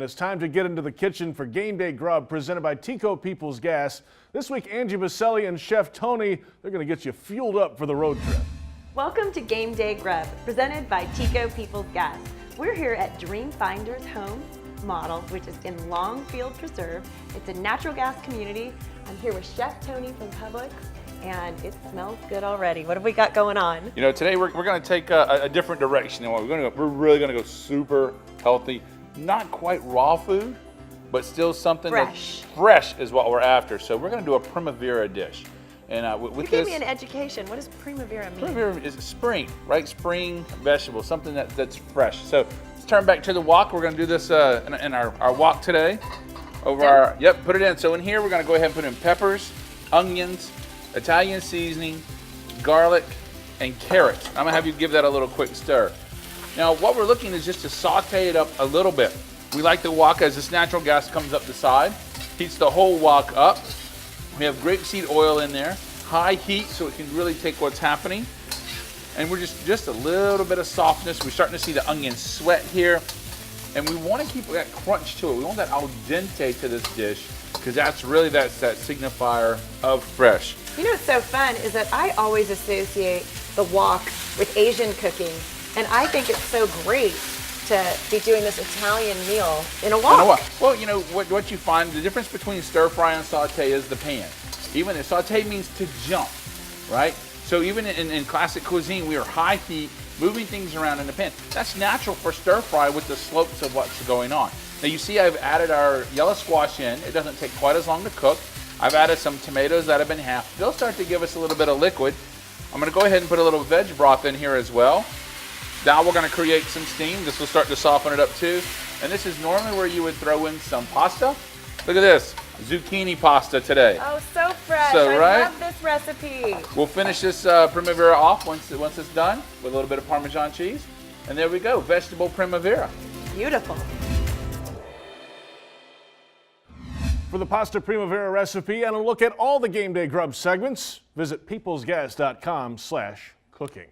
It's time to get into the kitchen for Game Day Grub presented by TECO People's Gas. This week, Angie Baselli and Chef Tony, they're going to get you fueled up for the road trip. Welcome to Game Day Grub, presented by TECO People's Gas. We're here at Dream Finders Home Model, which is in Longfield Preserve. It's a natural gas community. I'm here with Chef Tony from Publix, and it smells good already. What have we got going on? You know, today we're going to take a different direction. We're really going to go super healthy. Not quite raw food, but still something that's fresh is what we're after. So we're going to do a Primavera dish. And with you gave me an education. What does Primavera mean? Primavera is spring, right? Spring vegetable, something that's fresh. So let's turn back to the wok. We're going to do this in our wok today. Put it in. So in here, we're going to go ahead and put in peppers, onions, Italian seasoning, garlic, and carrots. I'm going to have you give that a little quick stir. Now, what we're looking is just to saute it up a little bit. We like the wok as this natural gas comes up the side, heats the whole wok up. We have grapeseed oil in there, high heat so it can really take what's happening. And we're just a little bit of softness. We're starting to see the onion sweat here. And we want to keep that crunch to it. We want that al dente to this dish because that's really that signifier of fresh. You know what's so fun is that I always associate the wok with Asian cooking. And I think it's so great to be doing this Italian meal in a wok. Well, you know, what you find, the difference between stir fry and saute is the pan. Even if saute means to jump, right? So even in classic cuisine, we are high heat, moving things around in the pan. That's natural for stir fry with the slopes of what's going on. Now you see I've added our yellow squash in. It doesn't take quite as long to cook. I've added some tomatoes that have been halved. They'll start to give us a little bit of liquid. I'm gonna go ahead and put a little veg broth in here as well. Now we're going to create some steam. This will start to soften it up too. And this is normally where you would throw in some pasta. Look at this, zucchini pasta today. Oh, so fresh. So, I love this recipe. We'll finish this Primavera off once it's done with a little bit of Parmesan cheese. And there we go, vegetable Primavera. Beautiful. For the Pasta Primavera recipe and a look at all the Game Day Grub segments, visit peoplesgas.com/cooking.